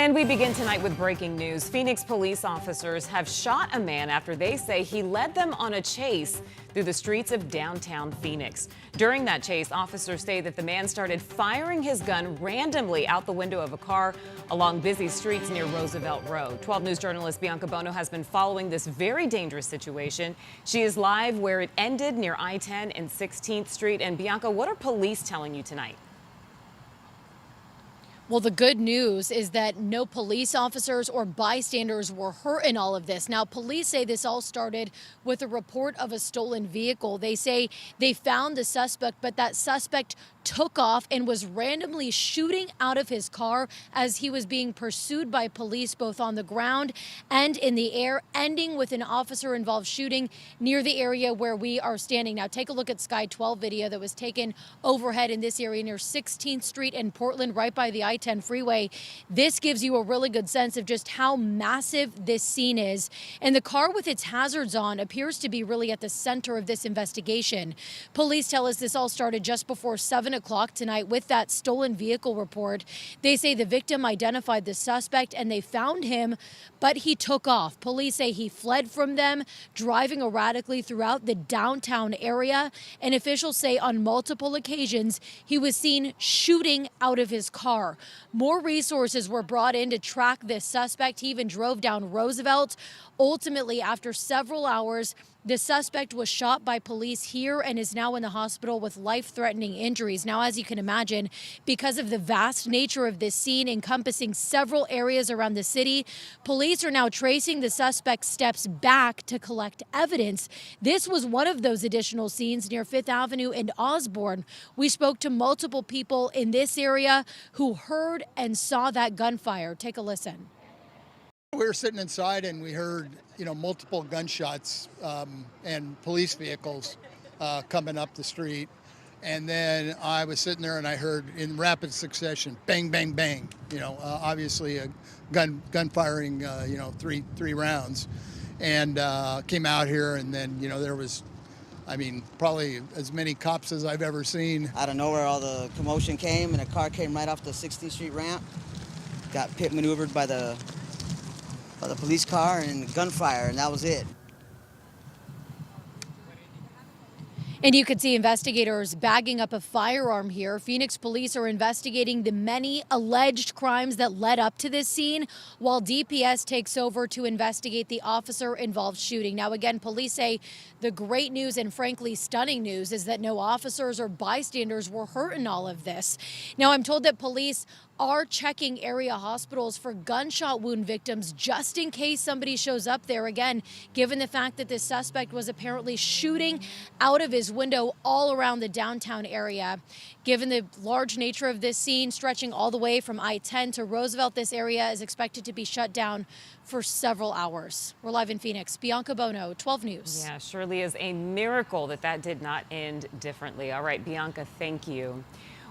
And we begin tonight with breaking news. Phoenix police officers have shot a man after they say he led them on a chase through the streets of downtown Phoenix. During that chase, officers say that the man started firing his gun randomly out the window of a car along busy streets near Roosevelt Road. 12 News journalist Bianca Bono has been following this very dangerous situation. She is live where it ended near I-10 and 16th Street. And Bianca, what are police telling you tonight? Well, the good news is that no police officers or bystanders were hurt in all of this. Now, police say this all started with a report of a stolen vehicle. They say they found the suspect, but that suspect took off and was randomly shooting out of his car as he was being pursued by police both on the ground and in the air, ending with an officer-involved shooting near the area where we are standing. Now, take a look at Sky 12 video that was taken overhead in this area near 16th Street in Portland, right by the I-10 freeway. This gives you a really good sense of just how massive this scene is. And the car with its hazards on appears to be really at the center of this investigation. Police tell us this all started just before 7 o'clock tonight with that stolen vehicle report. They say the victim identified the suspect and they found him, but he took off. Police say he fled from them, driving erratically throughout the downtown area. And officials say on multiple occasions he was seen shooting out of his car. More resources were brought in to track this suspect. He even drove down Roosevelt. Ultimately, after several hours, the suspect was shot by police here and is now in the hospital with life-threatening injuries. Now, as you can imagine, because of the vast nature of this scene encompassing several areas around the city, police are now tracing the suspect's steps back to collect evidence. This was one of those additional scenes near Fifth Avenue and Osborne. We spoke to multiple people in this area who heard and saw that gunfire. Take a listen. We were sitting inside and we heard, multiple gunshots and police vehicles coming up the street. And then I was sitting there and I heard in rapid succession, bang, bang, bang. Obviously a gun firing, three rounds. And came out here and then, there was, probably as many cops as I've ever seen. Out of nowhere, all the commotion came and a car came right off the 16th Street ramp. Got pit maneuvered by the police car and gunfire, and that was it. And you could see investigators bagging up a firearm here. Phoenix police are investigating the many alleged crimes that led up to this scene, while DPS takes over to investigate the officer-involved shooting. Now, again, police say the great news and frankly stunning news is that no officers or bystanders were hurt in all of this. Now, I'm told that police are checking area hospitals for gunshot wound victims just in case somebody shows up there. Again, given the fact that this suspect was apparently shooting out of his window all around the downtown area. Given the large nature of this scene stretching all the way from I-10 to Roosevelt, this area is expected to be shut down for several hours. We're live in Phoenix. Bianca Bono, 12 News. Yeah, surely is a miracle that did not end differently. All right, Bianca, thank you.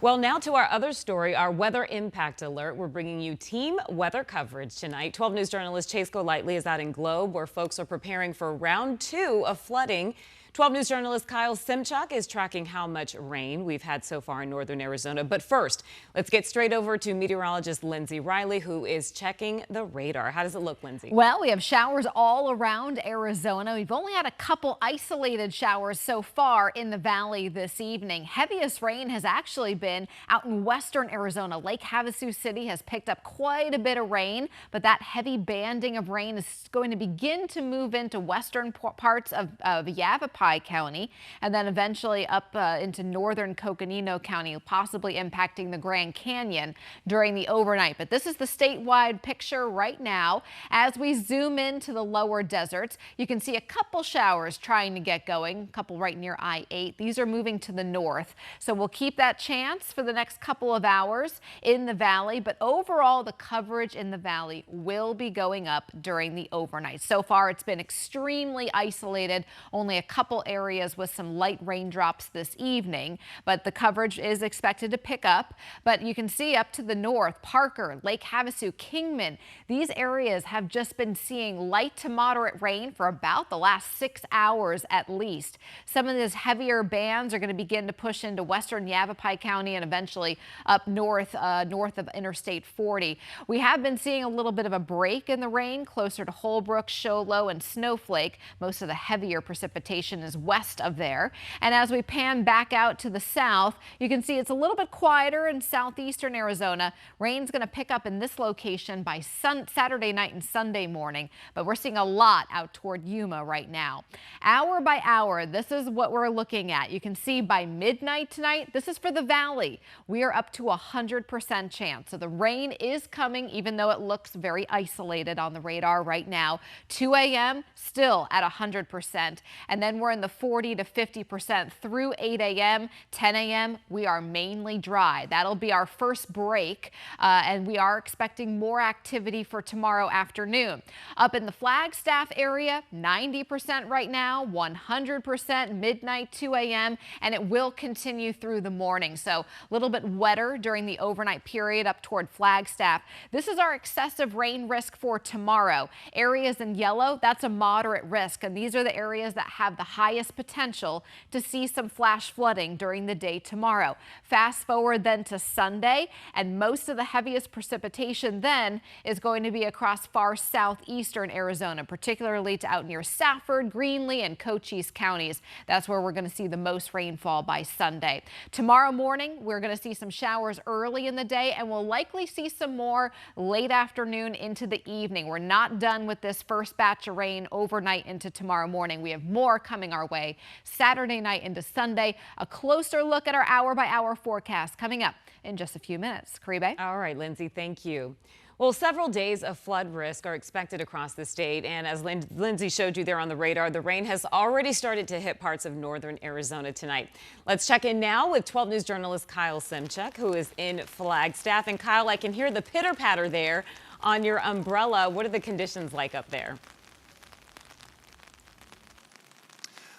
Well, now to our other story, our weather impact alert. We're bringing you team weather coverage tonight. 12 News journalist Chase Golightly is out in Globe, where folks are preparing for round 2 of flooding. 12 News journalist Kyle Simchuk is tracking how much rain we've had so far in northern Arizona. But first, let's get straight over to meteorologist Lindsay Riley, who is checking the radar. How does it look, Lindsay? Well, we have showers all around Arizona. We've only had a couple isolated showers so far in the valley this evening. Heaviest rain has actually been out in western Arizona. Lake Havasu City has picked up quite a bit of rain, but that heavy banding of rain is going to begin to move into western parts of Yavapai County and then eventually up into northern Coconino County, possibly impacting the Grand Canyon during the overnight. But this is the statewide picture right now. As we zoom into the lower deserts, you can see a couple showers trying to get going, a couple right near I-8. These are moving to the north. So we'll keep that chance for the next couple of hours in the valley. But overall, the coverage in the valley will be going up during the overnight. So far, it's been extremely isolated, only a couple couple areas with some light raindrops this evening, but the coverage is expected to pick up. But you can see up to the north, Parker, Lake Havasu, Kingman, these areas have just been seeing light to moderate rain for about the last 6 hours at least. Some of these heavier bands are going to begin to push into western Yavapai County and eventually up north, north of Interstate 40. We have been seeing a little bit of a break in the rain closer to Holbrook, Show Low, and Snowflake. Most of the heavier precipitation is west of there. And as we pan back out to the south, you can see it's a little bit quieter in southeastern Arizona. Rain's going to pick up in this location by Saturday night and Sunday morning, but we're seeing a lot out toward Yuma right now. Hour by hour, this is what we're looking at. You can see by midnight tonight, this is for the valley. We are up to 100% chance. So the rain is coming, even though it looks very isolated on the radar right now. 2 a.m. still at 100%. And then we're in the 40 to 50% through 8 a.m. 10 a.m. we are mainly dry. That'll be our first break. And we are expecting more activity for tomorrow afternoon. Up in the Flagstaff area, 90% right now, 100% midnight 2 a.m. and it will continue through the morning. So a little bit wetter during the overnight period up toward Flagstaff. This is our excessive rain risk for tomorrow. Areas in yellow, that's a moderate risk, and these are the areas that have the highest potential to see some flash flooding during the day tomorrow. Fast forward then to Sunday, and most of the heaviest precipitation then is going to be across far southeastern Arizona, particularly to out near Safford, Greenlee, and Cochise counties. That's where we're going to see the most rainfall by Sunday. Tomorrow morning, we're going to see some showers early in the day, and we'll likely see some more late afternoon into the evening. We're not done with this first batch of rain overnight into tomorrow morning. We have more coming our way Saturday night into Sunday. A closer look at our hour-by-hour forecast coming up in just a few minutes. Caribe? All right, Lindsay, thank you. Well, several days of flood risk are expected across the state, and as Lindsay showed you there on the radar, the rain has already started to hit parts of northern Arizona tonight. Let's check in now with 12 News journalist Kyle Simchuk, who is in Flagstaff. And Kyle, I can hear the pitter-patter there on your umbrella. What are the conditions like up there?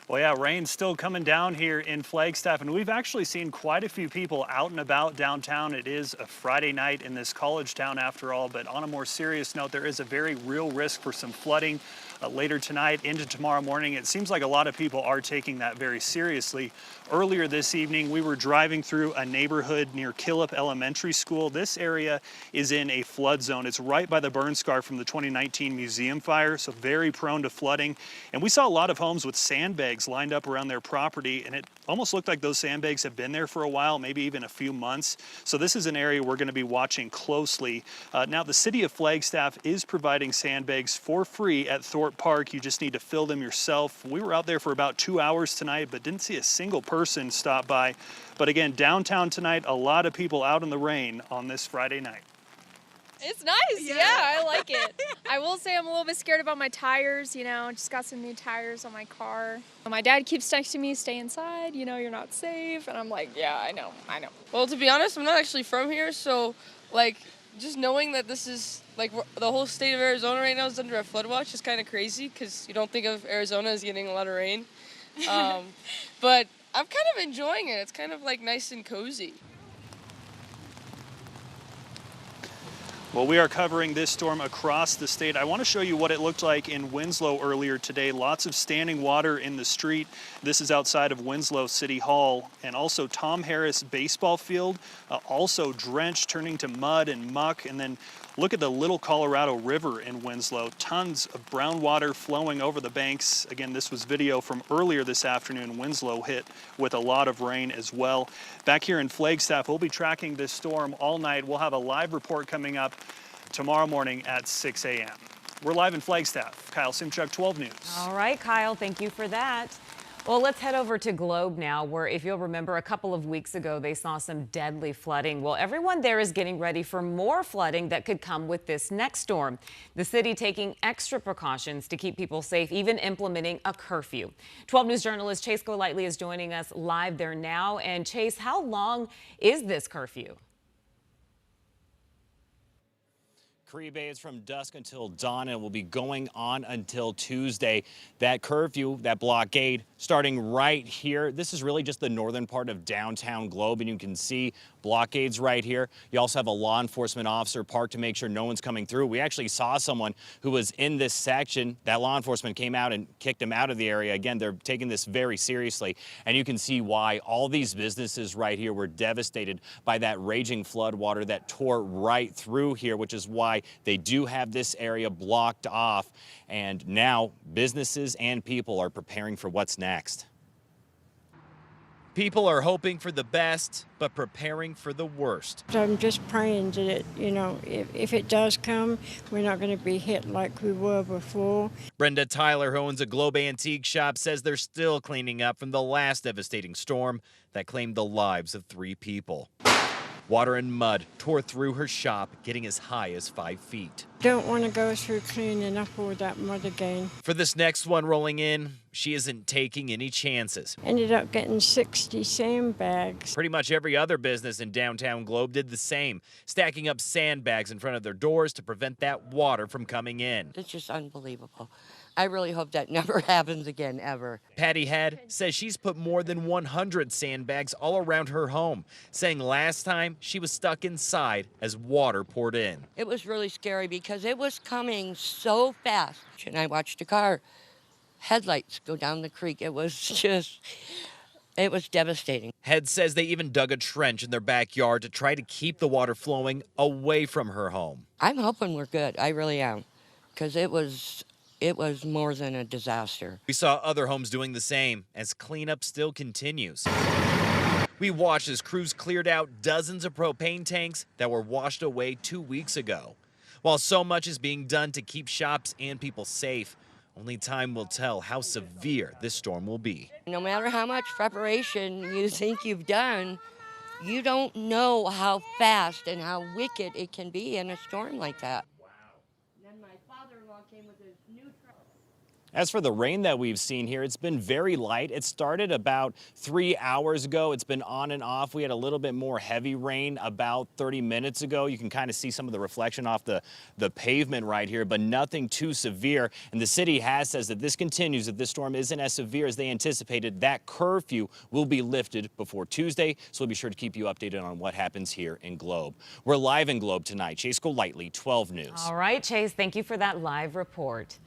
Well, yeah, rain's still coming down here in Flagstaff, and we've actually seen quite a few people out and about downtown. It is a Friday night in this college town after all, but on a more serious note, there is a very real risk for some flooding later tonight into tomorrow morning. It seems like a lot of people are taking that very seriously. Earlier this evening, we were driving through a neighborhood near Killip Elementary School. This area is in a flood zone. It's right by the burn scar from the 2019 museum fire, so very prone to flooding. And we saw a lot of homes with sandbags lined up around their property, and it almost looked like those sandbags have been there for a while, maybe even a few months. So this is an area we're going to be watching closely. Now, the city of Flagstaff is providing sandbags for free at Thorpe Park. You just need to fill them yourself. We were out there for about 2 hours tonight, but didn't see a single person stop by. But again, downtown tonight, a lot of people out in the rain on this Friday night. It's nice, yeah, I like it. I will say I'm a little bit scared about my tires, you know, just got some new tires on my car. My dad keeps texting me, stay inside, you know, you're not safe, and I'm like, yeah, I know. Well, to be honest, I'm not actually from here, so, like, just knowing that this is, like, the whole state of Arizona right now is under a flood watch is kind of crazy, because you don't think of Arizona as getting a lot of rain. But I'm kind of enjoying it. It's kind of, like, nice and cozy. Well, we are covering this storm across the state. I want to show you what it looked like in Winslow earlier today. Lots of standing water in the street. This is outside of Winslow City Hall, and also Tom Harris baseball field, also drenched, turning to mud and muck. And then look at the Little Colorado River in Winslow. Tons of brown water flowing over the banks. Again, this was video from earlier this afternoon. Winslow hit with a lot of rain as well. Back here in Flagstaff, we'll be tracking this storm all night. We'll have a live report coming up tomorrow morning at 6 a.m. We're live in Flagstaff. Kyle Simchuk, 12 News. All right, Kyle, thank you for that. Well, let's head over to Globe now, where if you'll remember a couple of weeks ago, they saw some deadly flooding. Well, everyone there is getting ready for more flooding that could come with this next storm. The city taking extra precautions to keep people safe, even implementing a curfew. 12 News journalist Chase Golightly is joining us live there now. And Chase, how long is this curfew? Caribe Bay is from dusk until dawn and will be going on until Tuesday. That curfew, that blockade, starting right here. This is really just the northern part of downtown Globe, and you can see blockades right here. You also have a law enforcement officer parked to make sure no one's coming through. We actually saw someone who was in this section. That law enforcement came out and kicked him out of the area. Again, they're taking this very seriously, and you can see why all these businesses right here were devastated by that raging flood water that tore right through here, which is why they do have this area blocked off. And now businesses and people are preparing for what's next. People are hoping for the best, but preparing for the worst. So I'm just praying that it, if it does come, we're not going to be hit like we were before. Brenda Tyler, who owns a Globe Antique shop, says they're still cleaning up from the last devastating storm that claimed the lives of 3 people. Water and mud tore through her shop, getting as high as 5 feet. Don't want to go through cleaning up all that mud again. For this next one rolling in, she isn't taking any chances. Ended up getting 60 sandbags. Pretty much every other business in downtown Globe did the same, stacking up sandbags in front of their doors to prevent that water from coming in. It's just unbelievable. I really hope that never happens again, ever. Patty Head says she's put more than 100 sandbags all around her home, saying last time she was stuck inside as water poured in. It was really scary because it was coming so fast. And I watched a car headlights go down the creek. It was devastating. Head says they even dug a trench in their backyard to try to keep the water flowing away from her home. I'm hoping we're good. I really am, because it was more than a disaster. We saw other homes doing the same as cleanup still continues. We watched as crews cleared out dozens of propane tanks that were washed away 2 weeks ago. While so much is being done to keep shops and people safe, only time will tell how severe this storm will be. No matter how much preparation you think you've done, you don't know how fast and how wicked it can be in a storm like that. Then my father-in-law came with his new truck. As for the rain that we've seen here, it's been very light. It started about 3 hours ago. It's been on and off. We had a little bit more heavy rain about 30 minutes ago. You can kind of see some of the reflection off the pavement right here, but nothing too severe. And the city says that this continues, that this storm isn't as severe as they anticipated. That curfew will be lifted before Tuesday, so we'll be sure to keep you updated on what happens here in Globe. We're live in Globe tonight. Chase Golightly, 12 News. All right, Chase, thank you for that live report.